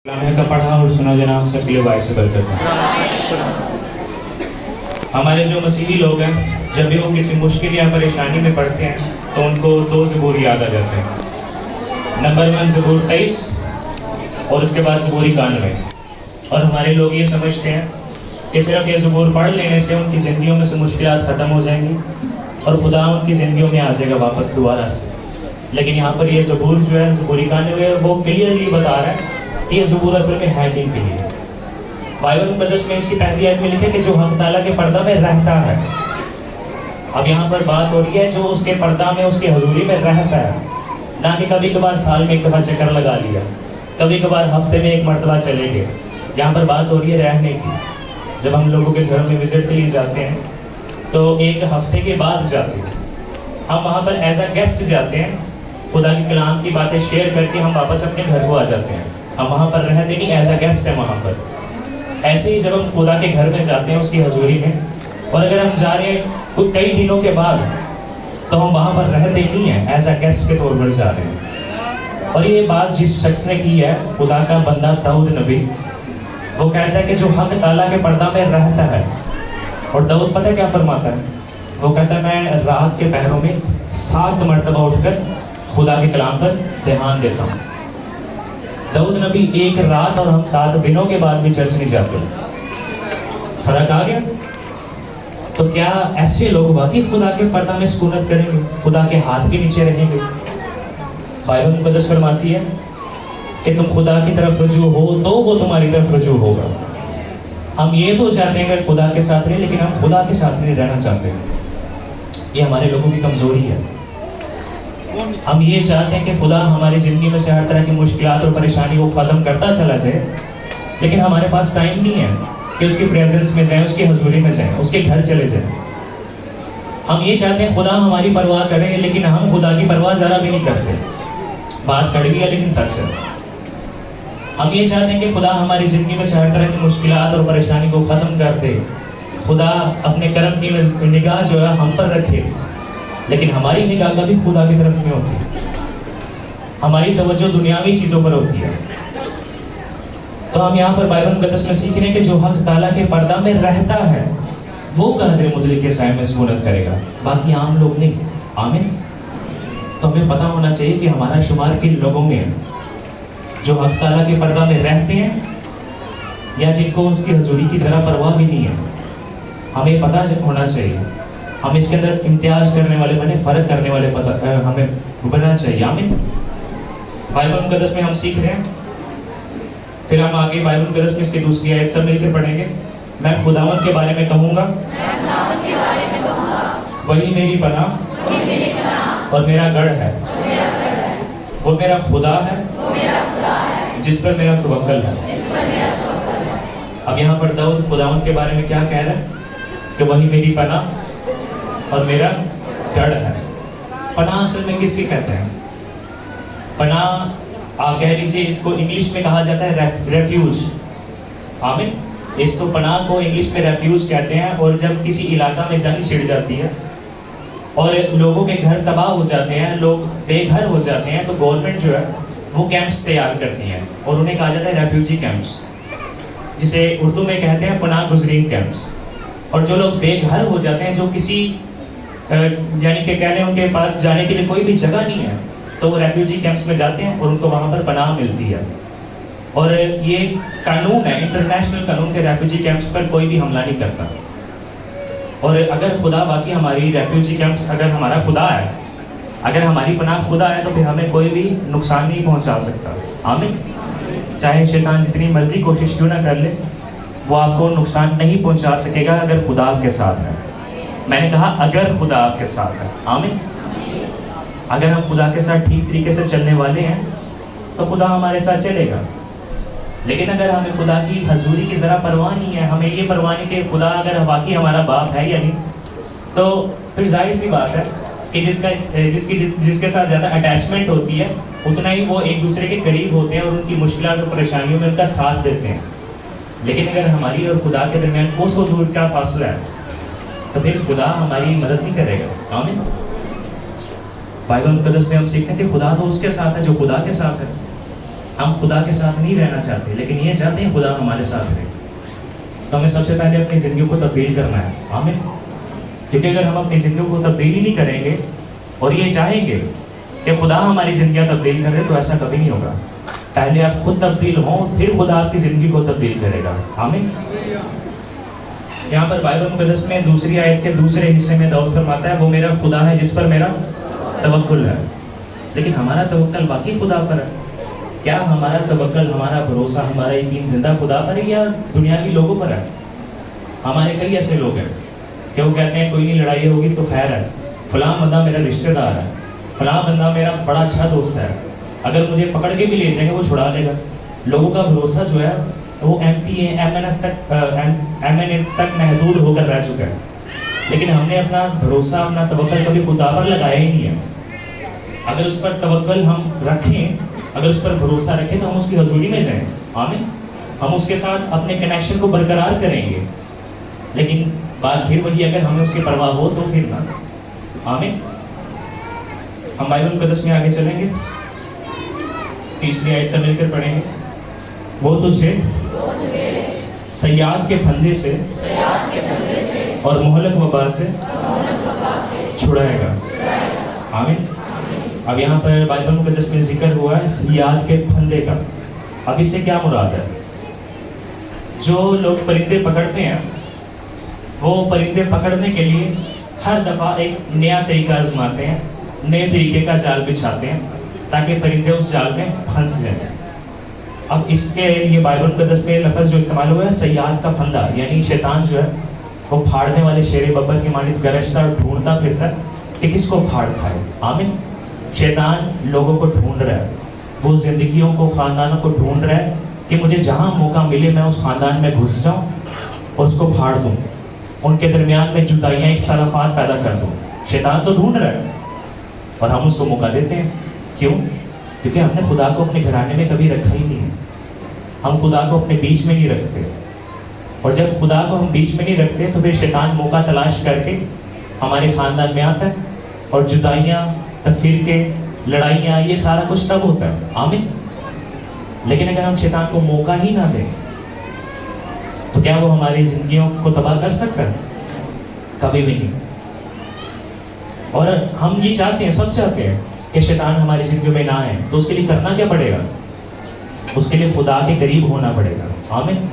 कलाम का पढ़ा और सुना जनाब सबके लिए बाइस बरकत है। हमारे जो मसीही लोग हैं, जब भी वो किसी मुश्किल या परेशानी में पड़ते हैं तो उनको दो ज़बूर याद आ जाते हैं। नंबर 1 ज़बूर 23 और उसके बाद ज़बूर 91। और हमारे लोग ये समझते हैं कि सिर्फ ये ज़बूर पढ़ लेने से उनकी ज़िंदगियों में से मुश्किलात ख़त्म हो जाएंगी और खुदा उनकी ज़िंदगियों में आ जाएगा वापस दोबारा से। लेकिन यहाँ पर ये ज़बूर जो है ज़बूर 91 वो क्लियरली बता रहा है कि ये ज़बूर असल में है किन के लिए। बाइबल मुक़द्दस में इसकी पहली आयत में लिखे कि जो हक़ ताला के पर्दा में रहता है। अब यहाँ पर बात हो रही है जो उसके पर्दा में उसकी हजूरी में रहता है, ना कि कभी कभार साल में एक दफ़ा चक्कर लगा लिया, कभी कभार हफ्ते में एक मरतबा चले गए। यहाँ पर बात हो रही है रहने की। जब हम लोगों के घर में विज़िट के लिए जाते हैं तो एक हफ्ते के बाद जाते हैं, हम वहाँ पर एज अ गेस्ट जाते हैं, खुदा के कलाम की बातें शेयर करके हम वापस अपने घर को आ जाते हैं। हम वहाँ पर रहते नहीं, एज अ गेस्ट है वहाँ पर। ऐसे ही जब हम खुदा के घर में जाते हैं उसकी हजूरी में, और अगर हम जा रहे हैं कुछ कई दिनों के बाद तो हम वहाँ पर रहते नहीं हैं, एज अ गेस्ट के तौर पर जा रहे हैं। और ये बात जिस शख्स ने की है, खुदा का बंदा दाऊद नबी, वो कहता है कि जो हक़ ताला के पर्दा में रहता है। और दाऊद पता है क्या फरमाता है? वो कहता है मैं रात के पहरों में 7 मरतबा उठकर खुदा के कलाम पर ध्यान देता हूँ। दाऊद नबी एक रात और हम 7 दिनों के बाद भी चर्च नहीं जाते। फर्क आ गया? तो क्या ऐसे लोग वाकई खुदा के पर्दा में सुकूनत करेंगे, खुदा के हाथ के नीचे रहेंगे? बाइबल मुक़द्दस फरमाती है कि तुम खुदा की तरफ रुजू हो तो वो तुम्हारी तरफ रुजू होगा। हम ये तो चाहते हैं कि खुदा के साथ रहें, लेकिन हम खुदा के साथ नहीं रहना चाहते। ये हमारे लोगों की कमजोरी है। हम ये चाहते हैं कि खुदा हमारी ज़िंदगी में से हर तरह की मुश्किलात और परेशानी को ख़त्म करता चला जाए, लेकिन हमारे पास टाइम नहीं है कि उसकी प्रेजेंस में जाएं, उसकी हजूरी में जाएं, उसके घर चले जाएं। हम ये चाहते हैं खुदा हमारी परवाह करे, लेकिन हम खुदा की परवाह ज़रा भी नहीं करते। बात कड़वी है लेकिन सच है। हम ये चाहते हैं कि खुदा हमारी ज़िंदगी में से हर तरह की मुश्किलात और परेशानी को ख़त्म कर दे, खुदा अपने करम की निगाह जो है हम पर रखे, लेकिन हमारी निगाह कभी खुदा की तरफ नहीं होती। हमारी तवज्जो दुनियावी चीज़ों पर होती है। तो हम यहाँ पर बाइबल मुक़द्दस में सीख रहे हैं कि जो हक़ ताला के पर्दा में रहता है वो कहरे मुतलक के साए में सुकूनत करेगा, बाकी आम लोग नहीं। आमीन। तो हमें पता होना चाहिए कि हमारा शुमार किन लोगों में है, जो हक़ ताला के पर्दा में रहते हैं या जिनको उसकी हजूरी की ज़रा परवाह भी नहीं है। हमें पता होना चाहिए, हम इसके अंदर इम्तियाज़ करने वाले बने, फ़र्क करने वाले हमें बनना चाहिए। आमीन। बाइबल मुक़द्दस में हम सीख रहे हैं, फिर हम आगे बाइबल मुक़द्दस में इसकी दूसरी आयत सब मिलकर पढ़ेंगे। मैं खुदावंद के बारे में कहूँगा, वही मेरी पनाह और मेरा गढ़ है, वो मेरा खुदा है जिस पर मेरा तवक्कल है। अब यहाँ पर दाऊद खुदावंद के बारे में क्या कह रहा है कि वही मेरी पनाह और मेरा गढ़ है। पनाह असल में किसकी कहते हैं? पनाह आप कह लीजिए, इसको इंग्लिश में कहा जाता है रेफ्यूज। आमीन। इसको पनाह को इंग्लिश में रेफ्यूज कहते हैं। और जब किसी इलाका में जंग छिड़ जाती है और लोगों के घर तबाह हो जाते हैं, लोग बेघर हो जाते हैं, तो गवर्नमेंट जो है वो कैंप्स तैयार करती हैं और उन्हें कहा जाता है रेफ्यूजी कैंप्स, जिसे उर्दू में कहते हैं पनाह गुज़रीन कैंप्स। और जो लोग बेघर हो जाते हैं, जो किसी यानी कि कह लें उनके पास जाने के लिए कोई भी जगह नहीं है, तो वो रेफ्यूजी कैंप्स में जाते हैं और उनको वहाँ पर पनाह मिलती है। और ये कानून है, इंटरनेशनल कानून के रेफ्यूजी कैंप्स पर कोई भी हमला नहीं करता। और अगर खुदा बाकी हमारी रेफ्यूजी कैंप्स, अगर हमारा खुदा है, अगर हमारी पनाह खुदा है, तो फिर हमें कोई भी नुकसान नहीं पहुँचा सकता। आमीन। चाहे शैतान जितनी मर्जी कोशिश क्यों ना कर ले, वो आपको नुकसान नहीं पहुँचा सकेगा अगर खुदा आपके साथ है। मैंने कहा अगर खुदा आपके साथ है। आमीन। अगर हम खुदा के साथ ठीक तरीके से चलने वाले हैं तो खुदा हमारे साथ चलेगा। लेकिन अगर हमें खुदा की हजूरी की ज़रा परवाह नहीं है, हमें ये परवाह नहीं कि खुदा अगर वाकई हमारा बाप है या नहीं, तो फिर जाहिर सी बात है कि जिसके साथ ज़्यादा अटैचमेंट होती है उतना ही वो एक दूसरे के करीब होते हैं और उनकी मुश्किलात और परेशानियों में उनका साथ देते हैं। लेकिन अगर हमारी और खुदा के दरमियान कोसों दूर का फासला है तो फिर खुदा हमारी मदद नहीं करेगा। आमीन। बाइबल मुक़द्दस में हम सीखते हैं कि खुदा तो उसके साथ है जो खुदा के साथ है। ہم خدا کے ساتھ نہیں رہنا چاہتے، لیکن یہ چاہتے ہیں خدا ہمارے ساتھ رہے. تو ہمیں سب سے پہلے اپنی زندگیوں کو تبدیل کرنا ہے. آمین. کیونکہ اگر ہم اپنی زندگیوں کو تبدیل ہی نہیں کریں گے اور یہ چاہیں گے کہ خدا ہماری زندگیاں تبدیل کرے، تو ایسا کبھی نہیں ہوگا. پہلے آپ خود تبدیل ہوں، پھر خدا آپ کی زندگی کو تبدیل کرے گا. آمین. یہاں پر بائبل مقدس میں دوسری آیت کے دوسرے حصے میں داؤد فرماتا ہے وہ میرا خدا ہے جس پر میرا توکل ہے. لیکن ہمارا توکل باقی خدا پر ہے. کیا ہمارا توکل، ہمارا بھروسہ، ہمارا یقین زندہ خدا پر ہے یا دنیا کے لوگوں پر ہے؟ ہمارے کئی ایسے لوگ ہیں کہ وہ کہتے ہیں کوئی نہیں، لڑائی ہوگی تو خیر ہے، فلاں بندہ میرا رشتہ دار ہے، فلاں بندہ میرا بڑا اچھا دوست ہے، اگر مجھے پکڑ کے بھی لے جائیں گے وہ چھڑا لے گا. لوگوں کا بھروسہ جو ہے وہ ایم این ایس تک محدود ہو کر رہ چکا ہے. لیکن ہم نے اپنا بھروسہ، اپنا توکل کبھی خدا پر لگایا ہی نہیں ہے. اگر اس پر توکل ہم رکھیں، اگر اس پر بھروسہ رکھیں تو ہم اس کی حضوری میں جائیں. آمین. ہم اس کے ساتھ اپنے کنیکشن کو برقرار کریں گے. لیکن بات پھر وہی، اگر ہمیں اس کی پرواہ ہو تو پھر نہ. آمین. ہم بائبل مقدس میں آگے چلیں گے، تیسری آیت سے مل کر پڑھیں گے. وہ تجھے صیاد کے پھندے سے اور مہلک وبا سے چھڑائے گا. آمین. اب یہاں پر بائبل مقدس میں ذکر ہوا ہے صیاد کے پھندے کا. اب اس سے کیا مراد ہے؟ جو لوگ پرندے پکڑتے ہیں وہ پرندے پکڑنے کے لیے ہر دفعہ ایک نیا طریقہ آزماتے ہیں، نئے طریقے کا جال بچھاتے ہیں تاکہ پرندے اس جال میں پھنس جائیں. اب اس کے لیے بائبل مقدس میں لفظ جو استعمال ہوا ہے صیاد کا پھندا، یعنی شیطان جو ہے وہ پھاڑنے والے شیر ببر کی مانند گرجتا اور ڈھونڈتا پھرتا کہ کس کو پھاڑ کھائے. آمین. شیطان لوگوں کو ڈھونڈ رہا ہے، وہ زندگیوں کو، خاندانوں کو ڈھونڈ رہا ہے کہ مجھے جہاں موقع ملے میں اس خاندان میں گھس جاؤں اور اس کو پھاڑ دوں، ان کے درمیان میں جدائیاں، اختلافات پیدا کر دوں. شیطان تو ڈھونڈ رہا ہے اور ہم اس کو موقع دیتے ہیں. کیوں؟ کیونکہ ہم نے خدا کو اپنے گھرانے میں کبھی رکھا ہی نہیں ہے. ہم خدا کو اپنے بیچ میں نہیں رکھتے، اور جب خدا کو ہم بیچ میں نہیں رکھتے تو پھر شیطان موقع تلاش کر کے ہمارے خاندان میں آتا ہے اور جدائیاں، تفرقے، لڑائیاں، یہ سارا کچھ تب ہوتا ہے. آمین. لیکن اگر ہم شیطان کو موقع ہی نہ دیں تو کیا وہ ہماری زندگیوں کو تباہ کر سکتا ہے؟ کبھی بھی نہیں. اور ہم یہ چاہتے ہیں، سب چاہتے ہیں کہ شیطان ہماری زندگیوں میں نہ آئے، تو اس کے لیے کرنا کیا پڑے گا؟ اس کے لیے خدا کے قریب ہونا پڑے گا. آمین.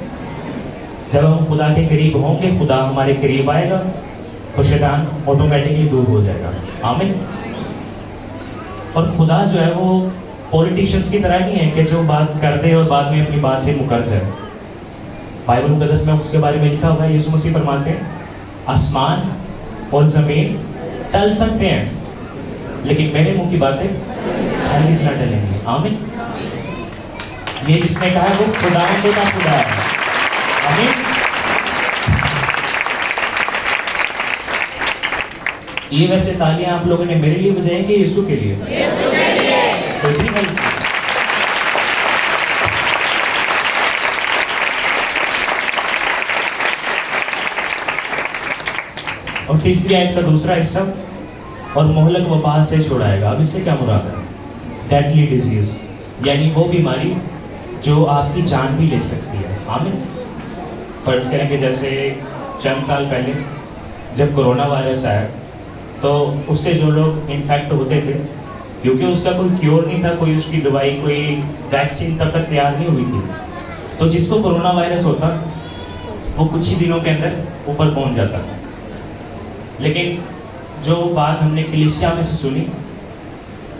جب ہم خدا کے قریب ہوں گے، خدا ہمارے قریب آئے گا تو شیطان آٹومیٹکلی دور ہو جائے گا. آمین. اور خدا جو ہے وہ پولیٹیشنز کی طرح نہیں ہے کہ جو بات کر دے اور بعد میں اپنی بات سے مکر جائے. بائبل مقدس میں اس کے بارے میں لکھا ہوا ہے، یسوع مسیح فرماتے ہیں آسمان اور زمین ٹل سکتے ہیں لیکن میرے منہ کی باتیں ہرگز نہ ٹلیں گی. آمین. یہ جس نے کہا ہے وہ خدا کا خدا ہے. آمین. یہ ویسے تالیاں آپ لوگوں نے میرے لیے بجائیں کہ یسوع کے لیے؟ اور تیسری آیت کا دوسرا حصہ اور مہلک وبا سے چھڑائے گا. اب اس سے کیا مراد ہے؟ ڈیڈلی ڈیزیز، یعنی وہ بیماری جو آپ کی جان بھی لے سکتی ہے. آمین. فرض کریں کہ جیسے چند سال پہلے جب کرونا وائرس آیا تو اس سے جو لوگ انفیکٹ ہوتے تھے، کیونکہ اس کا کوئی کیور نہیں تھا، کوئی اس کی دوائی، کوئی ویکسین تب تک تیار نہیں ہوئی تھی، تو جس کو کرونا وائرس ہوتا وہ کچھ ہی دنوں کے اندر اوپر پہنچ جاتا. لیکن جو بات ہم نے کلیسیا میں سے سنی،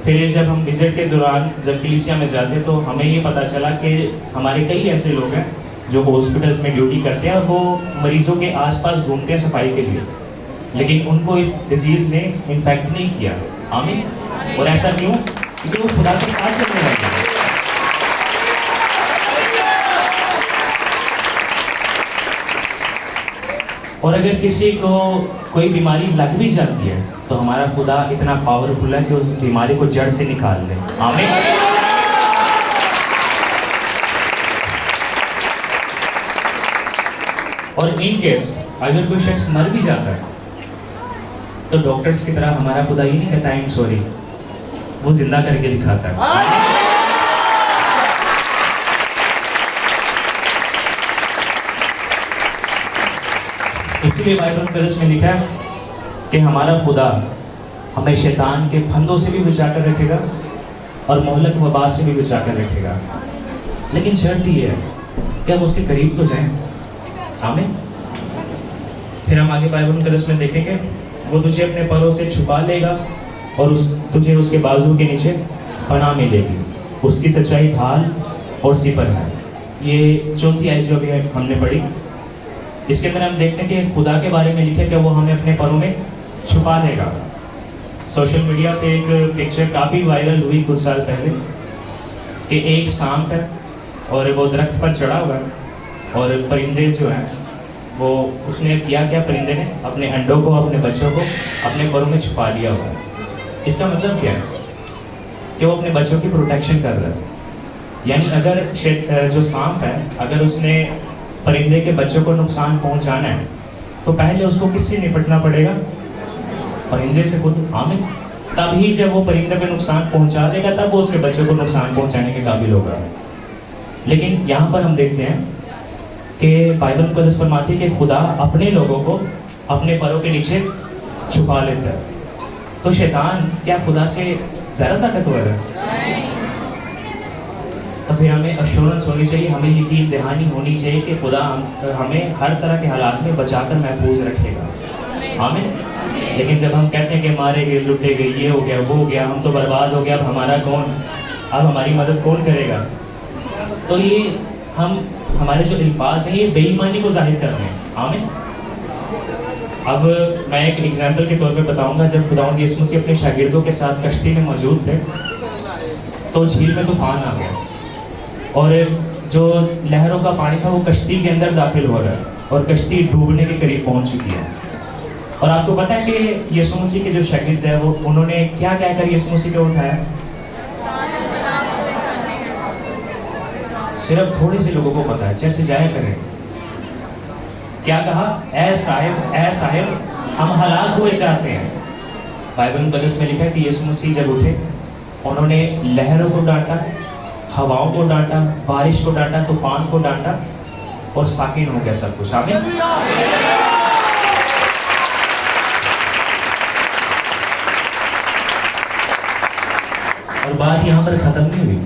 پھر جب ہم وزٹ کے دوران جب کلیسیا میں جاتے تو ہمیں یہ پتہ چلا کہ ہمارے کئی ایسے لوگ ہیں جو ہاسپٹلس میں ڈیوٹی کرتے ہیں اور وہ مریضوں کے آس پاس گھومتے ہیں صفائی کے لیے، لیکن ان کو اس ڈیزیز نے انفیکٹ نہیں کیا. آمین. اور ایسا کیوں؟ کیونکہ وہ خدا کے ساتھ چلنے لگے. اور اگر کسی کو کوئی بیماری لگ بھی جاتی ہے تو ہمارا خدا اتنا پاورفل ہے کہ اس بیماری کو جڑ سے نکال لے. آمین. اور ان کیس اگر کوئی شخص مر بھی جاتا ہے تو ڈاکٹرز کی طرح ہمارا خدا یہ نہیں کہتا ہے ایم سوری، وہ زندہ کر کے دکھاتا ہے. اسی لیے بائبل مقدس میں لکھا ہے کہ ہمارا خدا ہمیں شیطان کے پھندوں سے بھی بچا کر رکھے گا اور مہلک وبا سے بھی بچا کر رکھے گا، لیکن شرط یہ ہے کہ ہم اس کے قریب تو جائیں۔ آمین۔ پھر ہم آگے بائبل مقدس میں دیکھیں گے وہ تجھے اپنے پروں سے چھپا لے گا اور تجھے اس کے بازو کے نیچے پناہ ملے گی، اس کی سچائی ڈھال اور سپر ہے۔ یہ چوتھی آیت جو بھی ہم نے پڑھی، اس کے اندر ہم دیکھتے ہیں کہ خدا کے بارے میں لکھا کہ وہ ہمیں اپنے پروں میں چھپا لے گا۔ سوشل میڈیا پہ ایک پکچر کافی وائرل ہوئی کچھ سال پہلے کہ ایک سانپ ہے اور وہ درخت پر چڑھا ہوا ہے اور پرندے جو ہیں وہ اس نے کیا پرندے نے اپنے انڈوں کو اپنے بچوں کو اپنے پروں میں چھپا لیا ہوا ہے۔ اس کا مطلب کیا ہے کہ وہ اپنے بچوں کی پروٹیکشن کر رہا ہے۔ یعنی اگر جو سانپ ہے اگر اس نے پرندے کے بچوں کو نقصان پہنچانا ہے تو پہلے اس کو کس سے نپٹنا پڑے گا؟ پرندے سے خود۔ آمین۔ تب ہی جب وہ پرندے کو نقصان پہنچا دے گا تب وہ اس کے بچوں کو نقصان پہنچانے کے قابل ہوگا۔ لیکن یہاں پر ہم دیکھتے ہیں کہ بائبل مقدس فرماتی ہے کہ خدا اپنے لوگوں کو اپنے پروں کے نیچے چھپا لیتا ہے۔ تو شیطان کیا خدا سے زیادہ طاقتور ہے؟ تو پھر ہمیں ایشورنس ہونی چاہیے، ہمیں یقین دہانی ہونی چاہیے کہ خدا ہمیں ہر طرح کے حالات میں بچا کر محفوظ رکھے گا۔ آمین۔ لیکن جب ہم کہتے ہیں کہ مارے گئے، لٹے گئے، یہ ہو گیا، وہ ہو گیا، ہم تو برباد ہو گیا، اب ہمارا کون، اب ہماری مدد کون کرے گا، تو یہ ہمارے جو الفاظ ہیں یہ بے ایمانی کو ظاہر کرتے ہیں۔ آمین۔ اب میں ایک ایگزامپل کے طور پہ بتاؤں گا، جب خداوند یسوع مسیح اپنے شاگردوں کے ساتھ کشتی میں موجود تھے تو جھیل میں طوفان آ گیا اور جو لہروں کا پانی تھا وہ کشتی کے اندر داخل ہو رہا ہے اور کشتی ڈوبنے کے قریب پہنچ چکی ہے۔ اور آپ کو پتا ہے کہ یسوع مسیح کے جو شاگرد ہیں وہ انہوں نے کیا کہہ کر یسوع مسیح کو اٹھایا؟ صرف تھوڑے سے لوگوں کو پتا ہے، چرچ جایا کریں۔ کیا کہا؟ اے صاحب ہم ہلاک ہوئے چاہتے ہیں۔ بائبل مقدس میں لکھا ہے کہ یسوع مسیح جب اٹھے انہوں نے لہروں کو ڈانٹا، ہواؤں کو ڈانٹا، بارش کو ڈانٹا، طوفان کو ڈانٹا اور ساکن ہو گیا سب کچھ۔ آمین۔ اور بات یہاں پر ختم نہیں ہوئی،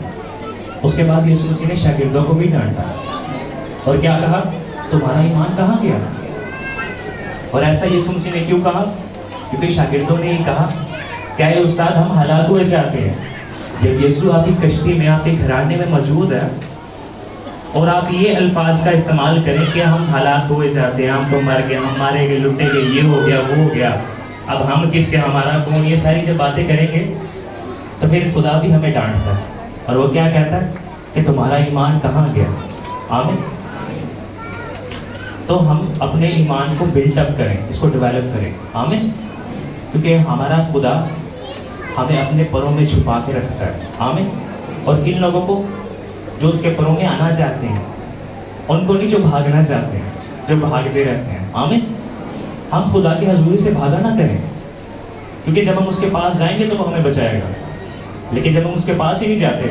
اس کے بعد یسوع مسیح نے شاگردوں کو بھی ڈانٹا اور کیا کہا؟ تمہارا ایمان کہاں گیا؟ اور ایسا یسوع مسیح نے کیوں کہا؟ کیونکہ شاگردوں نے یہ کہا کہ اے استاد ہم ہلاک ہوئے چاہتے ہیں۔ جب یسوع آپ کی کشتی میں، آپ کے گھرانے میں موجود ہے اور آپ یہ الفاظ کا استعمال کریں کہ ہم ہلاک ہوئے چاہتے ہیں، ہم تو مر گئے، ہم مارے گئے، لٹے گئے، یہ ہو گیا، وہ ہو گیا، اب ہم کس کے، ہمارا کون، یہ ساری جب باتیں کریں گے تو پھر خدا بھی ہمیں ڈانٹتا ہے اور وہ کیا کہتا ہے کہ تمہارا ایمان کہاں گیا؟ آمین۔ تو ہم اپنے ایمان کو بلڈ اپ کریں، اس کو ڈیولپ کریں۔ آمین۔ کیونکہ ہمارا خدا ہمیں اپنے پروں میں چھپا کے رکھتا ہے۔ آمین۔ اور کن لوگوں کو؟ جو اس کے پروں میں آنا چاہتے ہیں، ان کو نہیں جو بھاگنا چاہتے ہیں، جو بھاگتے رہتے ہیں۔ آمین۔ ہم خدا کی حضوری سے بھاگا نہ کریں، کیونکہ جب ہم اس کے پاس جائیں گے تو وہ ہمیں بچائے گا، لیکن جب ہم اس کے پاس ہی نہیں جاتے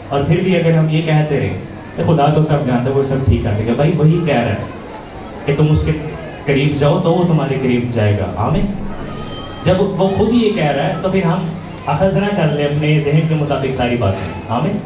اور پھر بھی اگر ہم یہ کہتے رہے کہ خدا تو سب جانتا ہے، وہ سب ٹھیک کر دے گا، بھائی وہی کہہ رہا ہے کہ تم اس کے قریب جاؤ تو وہ تمہارے قریب جائے گا۔ آمین۔ جب وہ خود ہی یہ کہہ رہا ہے تو پھر ہم اخذ نہ کر لیں اپنے ذہن کے مطابق ساری باتیں۔ آمین۔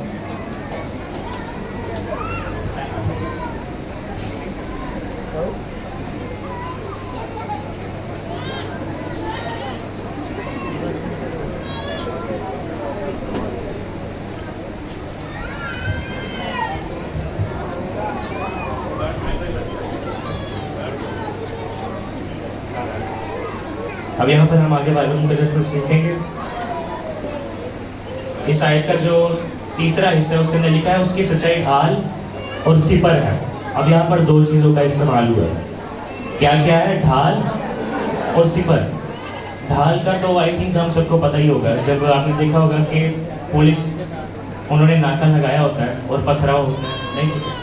اب یہاں پر ہم آگے بائبل مقدس پر سیکھیں گے۔ اس آیت کا جو تیسرا حصہ ہے اس کے اندر لکھا ہے اس کی سچائی ڈھال اور سپر ہے۔ اب یہاں پر دو چیزوں کا استعمال ہوا ہے۔ کیا کیا ہے؟ ڈھال اور سپر۔ ڈھال کا تو آئی تھنک ہم سب کو پتہ ہی ہوگا، جب آپ نے دیکھا ہوگا کہ پولیس انہوں نے ناکا لگایا ہوتا ہے اور پتھراؤ ہوتا ہے، نہیں؟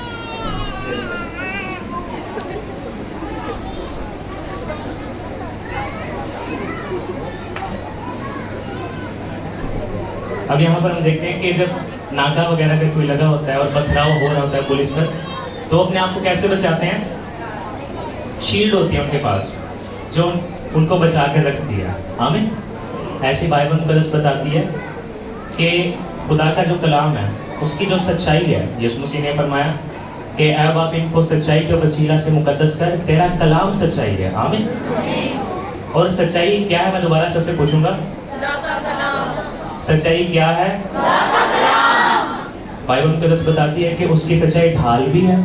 اب یہاں پر ہم دیکھتے ہیں کہ جب ناکا وغیرہ کا کوئی لگا ہوتا ہے اور پتھراؤ ہو رہا ہوتا ہے پولیس پر، تو اپنے آپ کو کیسے بچاتے ہیں؟ शील्ड होती है उनके पास जो उनको बचा कर रखती है। आमीन। ऐसी बाइबल मुकद्दस बताती है कि खुदा का जो कलाम है उसकी जो सच्चाई है, यीशु मसीह ने फरमाया कि ऐ बाप इनको सच्चाई के वसीला से मुकद्दस कर, तेरा कलाम सच्चाई है। आमीन। और सच्चाई क्या है, मैं दोबारा सबसे पूछूंगा, सच्चाई क्या है? बाइबल मुकद्दस बताती है कि उसकी सच्चाई ढाल भी है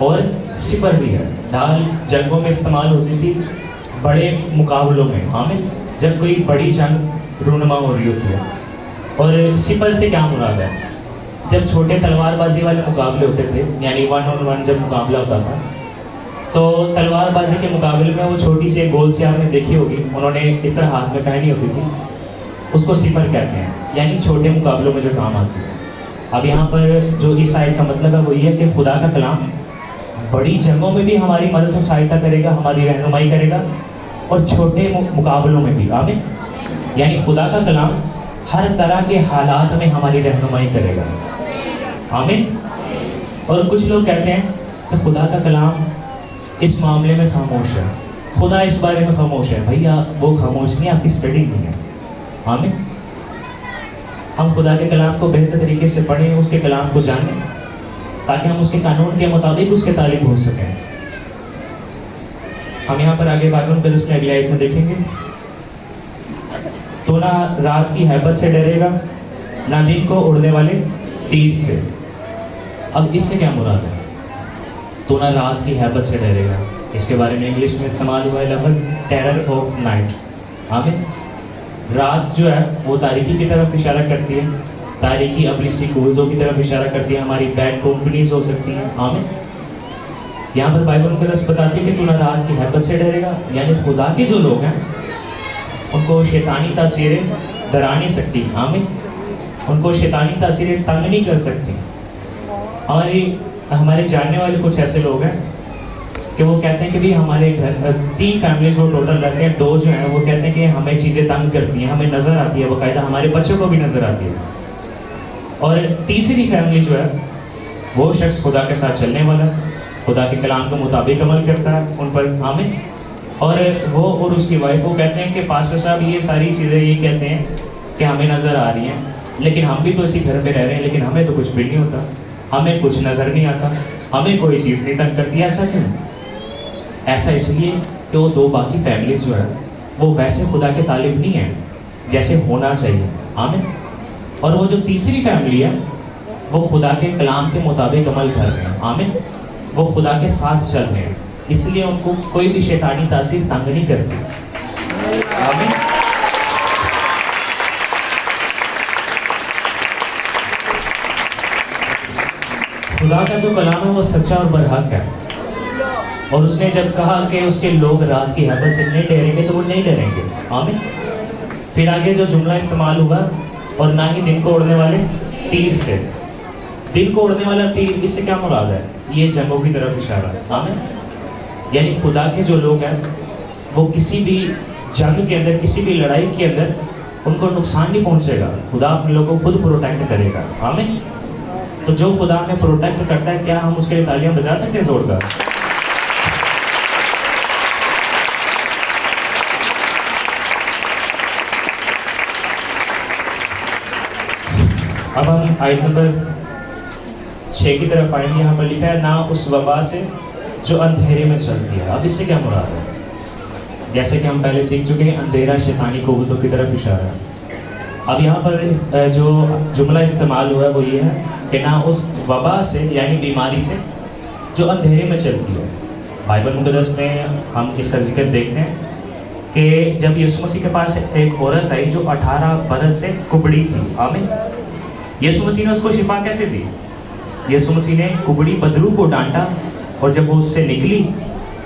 और सिपर भी है। ढाल जंगों में इस्तेमाल होती थी, बड़े मुकाबलों में। आमीन। जब कोई बड़ी जंग रूनुमा हो रही होती है। और सिपर से क्या मुराद है? जब छोटे तलवारबाजी वाले मुकाबले होते थे, यानी 1-on-1 जब मुकाबला होता था, तो तलवारबाजी के मुकाबले में वो छोटी सी गोल सी आपने देखी होगी, उन्होंने इस तरह हाथ में पहनी होती थी, उसको सिपर कहते हैं, यानी छोटे मुकाबलों में जो काम आती है। अब यहाँ पर जो इस आयत का मतलब है वो ये है कि खुदा का कलाम बड़ी जंगों में भी हमारी मदद और सहायता करेगा, हमारी रहनुमाई करेगा, और छोटे मुकाबलों में भी। आमीन। यानी खुदा का कलाम हर तरह के हालात में हमारी रहनुमाई करेगा। आमीन। और कुछ लोग कहते हैं कि खुदा का कलाम इस मामले में खामोश है, खुदा इस बारे में खामोश है। भैया वो खामोश नहीं, आपकी स्टडी नहीं है। आमीन। हम खुदा के कलाम को बेहतर तरीके से पढ़ें, उसके कलाम को जानें, ताकि हम उसके कानून के मुताबिक उसके तालिब हो सकें। हम यहाँ पर आगे बाइबल मुकद्दस में अगली आयत में देखेंगे, तो ना रात की हैबत से डरेगा, ना दिन को उड़ने वाले तीर से। अब इससे क्या मुराद है? तो ना रात की हैबत से डरेगा, इसके बारे में इंग्लिश में इस्तेमाल हुआ है लफ्ज़ टेरर ऑफ नाइट। आमीन। रात जो है वो तारीकी की तरफ इशारा करती है, तारीकी अबलीसी कुव्वतों की तरफ इशारा करती है, हमारी बैड कंपनीज हो सकती हैं। आमीन। यहाँ पर बाइबल मुकद्दस बताती है कि तू ना रात की हैबत से डरेगा, यानी खुदा के जो लोग हैं उनको शैतानी तासीरें डरा नहीं सकती। आमीन। उनको शैतानी तासीरें तंग नहीं कर सकती। हमारे जानने वाले कुछ ऐसे लोग हैं कि वो कहते हैं कि भी हमारे घर 3 फैमिलीज वो टोटल रहते हैं, 2 जो हैं वो कहते हैं कि हमें चीज़ें तंग करती हैं, हमें नज़र आती है, बाकायदा हमारे बच्चों को भी नज़र आती है। और तीसरी फैमिली जो है वो शख्स खुदा के साथ चलने वाला, खुदा के कलाम के मुताबिक अमल करता है उन पर। आमीन। और वो और उसकी वाइफ वो कहते हैं कि पास्टर साहब ये सारी चीज़ें ये कहते हैं कि हमें नज़र आ रही हैं, लेकिन हम भी तो इसी घर पे रह रहे हैं, लेकिन हमें तो कुछ भी नहीं होता, हमें कुछ नज़र नहीं आता, हमें कोई चीज़ नहीं तंग करती। ऐसा क्यों? ऐसा इसलिए कि वो 2 बाकी फैमिलीज जो है वो वैसे खुदा के तालिब नहीं है जैसे होना चाहिए। आमीन। और वो जो तीसरी फैमिली है वो खुदा के कलाम के मुताबिक अमल कर रहे हैं। आमीन। वो खुदा के साथ चल रहे हैं, इसलिए उनको कोई भी शैतानी तासीर तंग नहीं करती। आमीन। खुदा का जो कलाम है वो सच्चा और बरहक है, और उसने जब कहा कि उसके लोग रात की हैबत से नहीं डरेंगे तो वो नहीं डरेंगे। आमीन। फिर आगे जो जुमला इस्तेमाल हुआ, और ना ही दिन को उड़ने वाले तीर से। दिन को उड़ने वाला तीर, इससे क्या मुराद है? ये जंगों की तरफ इशारा है। आमीन। यानी खुदा के जो लोग हैं वो किसी भी जंग के अंदर, किसी भी लड़ाई के अंदर उनको नुकसान नहीं पहुंचेगा, खुदा अपने लोगों को खुद प्रोटेक्ट करेगा। आमीन। तो जो खुदा हमें प्रोटेक्ट करता है, क्या हम उसके लिए तालियां बजा सकते हैं जोरदार? अब हम आयत नंबर 6 की तरफ आएंगे। यहाँ पर लिखा है, ना उस वबा से जो अंधेरे में चलती है। अब इससे क्या मुराद है? जैसे कि हम पहले सीख चुके हैं, अंधेरा शैतानी कुव्वतों की तरफ इशारा है। अब यहाँ पर जो जुमला इस्तेमाल हुआ है वो ये है कि ना उस वबा से, यानी बीमारी से जो अंधेरे में चलती है। बाइबल मुकद्दस में हम इसका जिक्र देखते हैं कि जब यीशु मसीह के पास एक औरत आई जो 18 बरस से कुबड़ी थी। आमीन। यीशु मसीह ने उसको शिफा कैसे दी? यीशु मसीह ने कुबड़ी बदरू को डांटा, और जब वो उससे निकली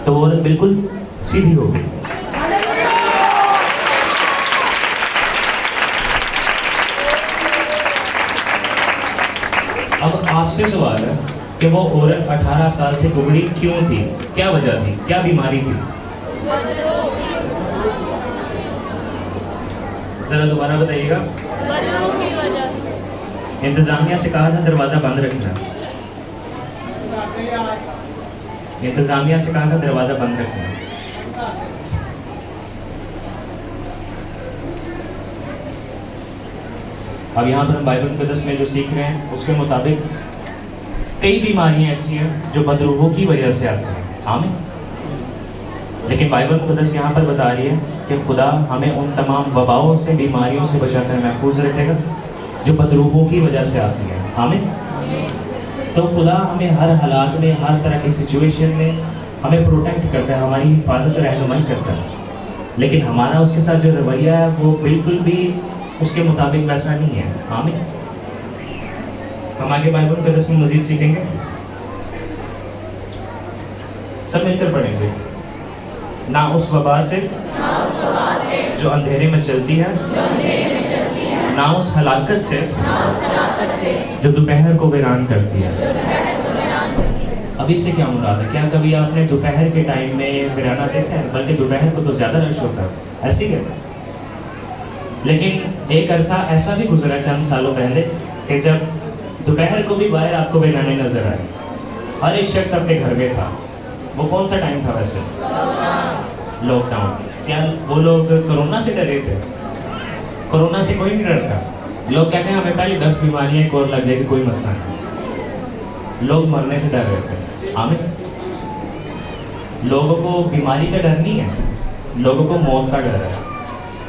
तो वो औरत बिल्कुल सीधी हो गई। अब आपसे सवाल है कि वो औरत 18 साल से कुबड़ी क्यों थी? क्या वजह थी? क्या बीमारी थी? जरा दोबारा बताइएगा। इंतजामिया से कहा था दरवाजा बंद रखना, इंतजामिया से कहा था दरवाज़ा बंद रखना। अब यहाँ पर हम बाइबल मुक़द्दस में जो सीख रहे हैं उसके मुताबिक कई बीमारियाँ ऐसी हैं जो बदरूहों की वजह से आती हैं, आमीन। लेकिन बाइबल मुक़द्दस यहाँ पर बता रही है कि खुदा हमें उन तमाम वबाओं से, बीमारियों से बचाकर महफूज रखेगा जो बदरूहों की वजह से आती हैं, आमीन। तो खुदा हमें हर हालात में, हर तरह की सिचुएशन में हमें प्रोटेक्ट करता है, हमारी हिफाजत रहनुमाई करता है। लेकिन हमारा उसके साथ जो रवैया है वो बिल्कुल भी उसके मुताबिक वैसा नहीं है, आमीन। हम आगे बाइबल मुक़द्दस में मज़ीद सीखेंगे, सब मिलकर पढ़ेंगे। ना उस वबा से जो अंधेरे में चलती है, ना उस हलाकत से जो दोपहर को वीरान करती है। अब इससे क्या मुराद है? क्या कभी आपने दोपहर के टाइम में वीराना देखा है? बल्कि दोपहर को तो ज़्यादा रश होता है, ऐसी क्या? लेकिन एक अरसा ऐसा भी गुजरा चंद सालों पहले कि जब दोपहर को भी बाहर आपको वीराने नजर आए, हर एक शख्स अपने घर में था। वो कौन सा टाइम था वैसे? लॉकडाउन। क्या वो लोग कोरोना से डरे थे? कोरोना से कोई नहीं डरता। लोग कहते हैं हमें पहले 10 बीमारियां एक और लग जाएगी, कोई मसला नहीं। लोग मरने से डर रहे थे, आमीन। लोगों को बीमारी का डर नहीं है, लोगों को मौत का डर है।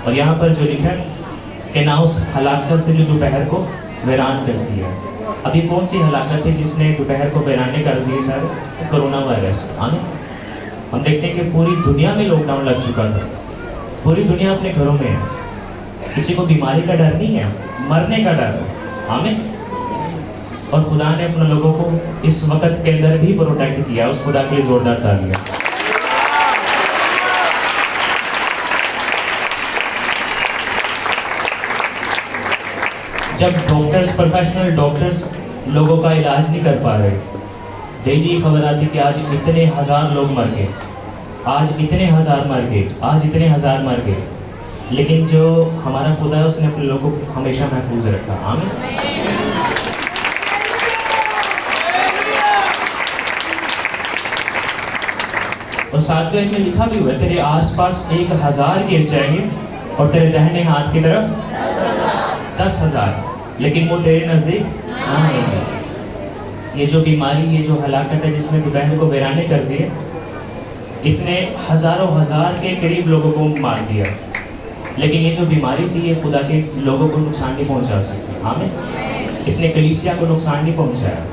और यहाँ पर जो लिखा है कि ना उस हलाकत से जो दोपहर को वीरान करती है। अभी कौन सी हलाकत है जिसने दोपहर को वीराने कर दिए सारे? कोरोना वायरस, आमीन। हम देखते हैं कि पूरी दुनिया में लॉकडाउन लग चुका था, पूरी दुनिया अपने घरों में है। किसी को बीमारी का डर नहीं है, मरने का डर है, आमीन। और खुदा ने अपने लोगों को इस वक्त के अंदर भी प्रोटेक्ट किया। उस खुदा के लिए जोरदार तालियां। जब डॉक्टर्स, प्रोफेशनल डॉक्टर्स लोगों का इलाज नहीं कर पा रहे, डेली खबर आती कि आज इतने हजार लोग मर गए, आज इतने हजार मर गए, आज इतने हजार मर गए। लेकिन जो हमारा खुदा है उसने अपने लोगों को हमेशा महफूज रखा, आमीन। और 7वें आयत में लिखा भी हुआ है, तेरे आसपास 1000 गिर जाएंगे और तेरे दाहिने हाथ की तरफ 10,000, लेकिन वो तेरे नजदीक ना आएंगे। ये जो बीमारी, ये जो हलाकत है जिसने दोपहर को वीराने कर दिए, इसने हजारों हजार के करीब लोगों को मार दिया। लेकिन ये जो बीमारी थी ये खुदा के लोगों को नुकसान नहीं पहुंचा सकती, आमीन। इसने कलीसिया को नुकसान नहीं पहुंचाया,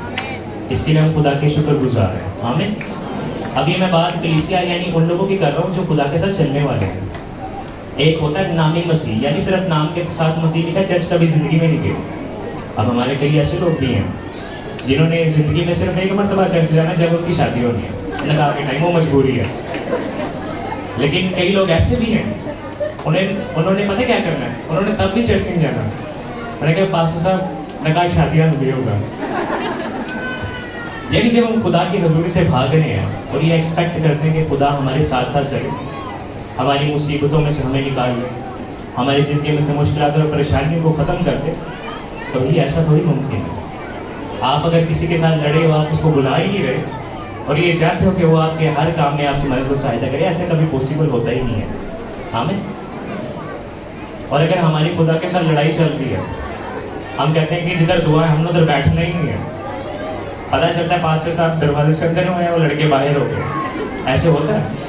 इसके लिए हम खुदा के शुक्रगुजार हैं, आमीन। अभी मैं बात कलीसिया यानी उन लोगों की कर रहा हूँ जो खुदा के साथ चलने वाले हैं। एक होता है नामी मसीह, यानी सिर्फ नाम के साथ मसीह लिखा, चर्च कभी जिंदगी में नहीं गए। अब हमारे कई ऐसे लोग भी हैं जिन्होंने जिंदगी में सिर्फ एक मरतबा चर्च जाना जब उनकी शादी होनी है, लगा के टाइम, वो मजबूरी है। लेकिन कई लोग ऐसे भी हैं, उन्होंने पता क्या करना है, उन्होंने तब भी चर्च नहीं जाना। मैंने कहा पास्टर साहब ने कहा शादियाँ नहीं होगा। यानी जब हम खुदा की हजूरी से भाग रहे हैं और ये एक्सपेक्ट करते हैं कि खुदा हमारे साथ साथ चले, हमारी मुसीबतों में से हमें निकाल ले, हमारी ज़िंदगी में से मुश्किलात और परेशानियों को ख़त्म कर दे, तो ये ऐसा थोड़ी मुमकिन है। आप अगर किसी के साथ लड़े हो, आप उसको बुला ही नहीं रहे और ये चाहते हो कि वो आपके हर काम में आपकी मदद को सहायता करे, ऐसे कभी पॉसिबल होता ही नहीं है, आमीन। और अगर हमारी खुदा के साथ लड़ाई चल रही है, हम कहते हैं कि जिधर दुआ है हमने उधर बैठना ही नहीं है, पता चलता है पास्टर साहब दरवाजे से अंदर हुए हैं, वो लड़के बाहर हो गए, ऐसे होता है।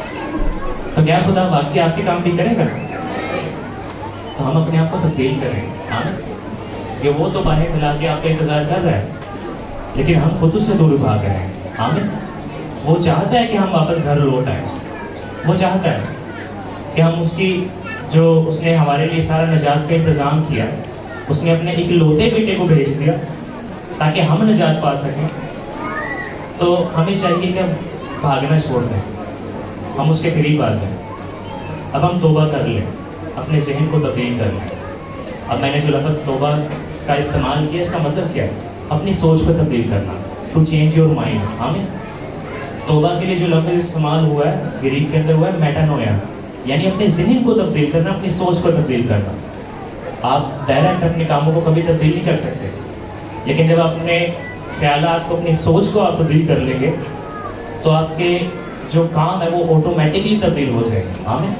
तो क्या खुदा वाकई आपके काम भी करेगा? तो हम अपने आप को तब्दील करें, आमीन। कि वो तो बाहर मिला के आपका इंतजार कर रहा है, लेकिन हम खुद उससे दूर भाग रहे हैं, आमीन। वो चाहता है कि हम वापस घर लौट आए, वो चाहता है कि हम उसकी जो उसने हमारे लिए सारा निजात का इंतज़ाम किया, उसने अपने इकलौते बेटे को भेज दिया ताकि हम निजात पा सकें। तो हमें चाहिए कि हम भागना छोड़ दें, हम उसके करीब आ जाएं। अब हम तौबा कर लें, अपने जहन को तब्दील कर लें। अब मैंने जो लफ्ज़ तौबा का इस्तेमाल किया, इसका मतलब क्या है? अपनी सोच को तब्दील करना, टू चेंज योर माइंड, आमीन। तौबा के लिए जो लफ्ज़ इस्तेमाल हुआ है ग्रीक के अंदर हुआ है मेटानोया, यानी अपने जहन को तब्दील करना, अपनी सोच को तब्दील करना। आप डायरेक्ट अपने कामों को कभी तब्दील नहीं कर सकते, लेकिन जब अपने ख्यालात को, अपनी सोच को आप तब्दील कर लेंगे تو آپ کے جو کام ہے وہ آٹومیٹکلی تبدیل ہو جائے گا. آمین.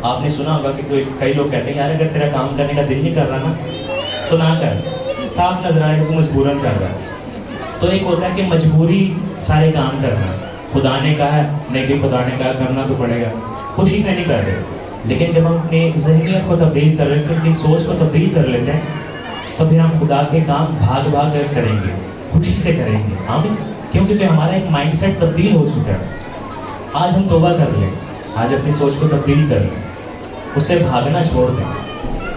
آپ نے سنا ہوگا کہ کئی لوگ کہتے ہیں یار اگر تیرا کام کرنے کا دل نہیں کر رہا نا تو نہ کر, صاف نظر آئے کہ تو مجبوراً کر رہا ہے. تو ایک ہوتا ہے کہ مجبوری سارے کام کرنا, خدا نے کہا ہے نہیں بھی خدا نے کہا کرنا تو پڑے گا, خوشی سے نہیں کر رہے. لیکن جب ہم اپنی ذہنیت کو تبدیل کر لیتے ہیں, اپنی سوچ کو تبدیل کر لیتے ہیں, تو پھر ہم خدا کے کام بھاگ بھاگ کر کریں گے, خوشی سے کریں گے. آمین. کیونکہ پھر ہمارا ایک مائنڈ سیٹ تبدیل ہو چکا ہے. آج ہم توبہ کر لیں, آج اپنی سوچ کو تبدیل کر لیں, اس سے بھاگنا چھوڑ دیں,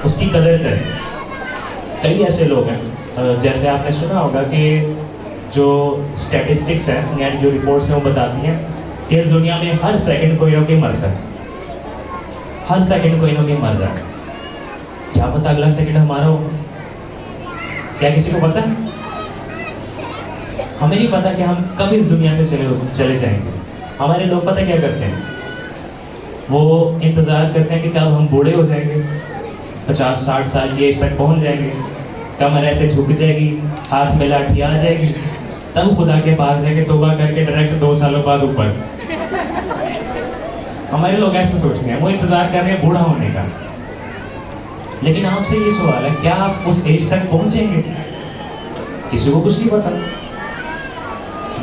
اس کی قدر کریں. کئی ایسے لوگ ہیں جیسے آپ نے سنا ہوگا کہ جو اسٹیٹسٹکس ہیں یعنی جو رپورٹس ہیں وہ بتاتی ہیں کہ اس دنیا میں ہر سیکنڈ کوئی نہ کوئی مرتا ہے, ہر سیکنڈ کوئی نہ کوئی مر رہا ہے. کیا پتا اگلا سیکنڈ ہمارا ہو؟ کیا کسی کو پتا ہے؟ ہمیں نہیں پتا کہ ہم کب اس دنیا سے چلے جائیں گے. ہمارے لوگ پتہ کیا کرتے ہیں, وہ انتظار کرتے ہیں کہ کب ہم بوڑھے ہو جائیں گے, 50-60 سال کی ایج تک پہنچ جائیں گے, کمر ایسے جھک جائے گی, ہاتھ میں لاٹھی آ جائے گی, تب خدا کے پاس جائے گے توبہ کر کے ڈائریکٹ 2 سالوں بعد اوپر. ہمارے لوگ ایسے سوچتے ہیں, وہ انتظار کر رہے ہیں بوڑھا ہونے کا. لیکن آپ سے یہ سوال ہے, کیا آپ اس ایج تک پہنچیں گے؟ کسی کو کچھ نہیں پتا.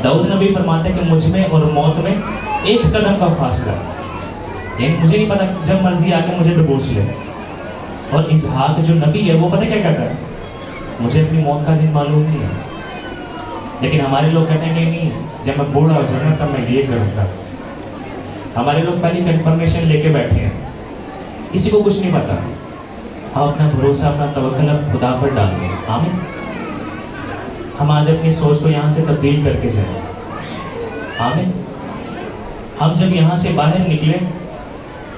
داؤد نبی فرماتے ہیں کہ مجھ میں اور موت میں 1 قدم کا فاصلہ, یعنی مجھے نہیں پتا جب مرضی آ کے مجھے دبوچ لے. اور اسحاق جو نبی ہے وہ پتہ کیا کہتا ہے, مجھے اپنی موت کا دن معلوم نہیں ہے. لیکن ہمارے لوگ کہتے ہیں نہیں جب میں بوڑھا ہو جاؤں گا تب میں یہ کروں گا. ہمارے لوگ پہلی کنفرمیشن لے کے بیٹھے ہیں, کسی کو کچھ نہیں پتا. ہم اپنا بھروسہ اپنا توکل خدا پر ڈال دیں. آمین. ہم آج اپنی سوچ کو یہاں سے تبدیل کر کے جائیں. آمین. ہم جب یہاں سے باہر نکلیں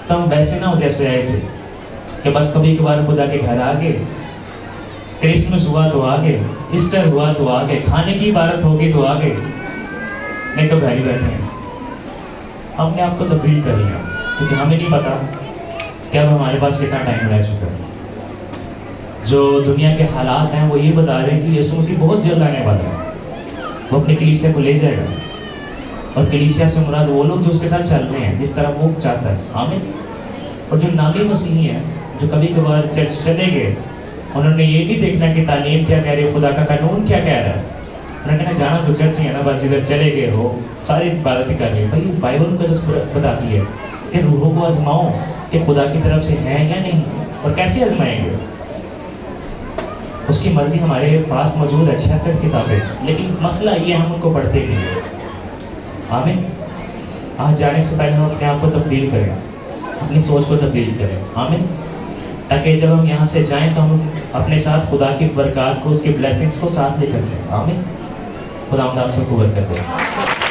تو ہم ویسے نہ ہو جیسے آئے تھے کہ بس کبھی کبھار خدا کے گھر آ گئے, کرسمس ہوا تو آ گئے, ایسٹر ہوا تو آ گئے, کھانے کی عبادت ہوگی تو آ گئے, نہیں تو گھر ہی بیٹھے ہیں. ہم نے آپ کو تبدیل کر لیا کیونکہ ہمیں نہیں پتا کہ اب ہمارے پاس کتنا ٹائم رہ چکا ہے. جو دنیا کے حالات ہیں وہ یہ بتا رہے ہیں کہ یسوع مسیح بہت جلد آنے والا ہے. وہ اپنی کلیسیا کو لے جائے گا, اور کلیسیا سے مراد وہ لوگ جو اس کے ساتھ چل رہے ہیں جس طرح وہ چاہتا ہے. آمین. اور جو نامی مسیحی ہیں جو کبھی کبھار چرچ چلے گئے, انہوں نے یہ نہیں دیکھنا کہ تعلیم کیا کہہ رہی ہے, خدا کا قانون کیا کہہ رہا ہے. انہوں نے کہنا جانا تو چرچ ہی ہے نا, بس جدھر چلے گئے ہو ساری عبادتیں کر رہی ہے. بھائی بائبل کا بتاتی ہے کہ روحوں کو آزماؤ کہ خدا کی طرف سے ہے یا نہیں, اور کیسے آزمائیں گے. اس کی مرضی ہمارے پاس موجود ہے 66 کتابیں, لیکن مسئلہ یہ ہم ان کو پڑھتے نہیں ہیں. آمین. آج جانے سے پہلے ہم اپنے آپ کو تبدیل کریں, اپنی سوچ کو تبدیل کریں. آمین. تاکہ جب ہم یہاں سے جائیں تو ہم اپنے ساتھ خدا کی برکات کو, اس کی بلیسنگز کو ساتھ لے کر جائیں. آمین. خدا ہم آپ سے قوت کرتے ہیں.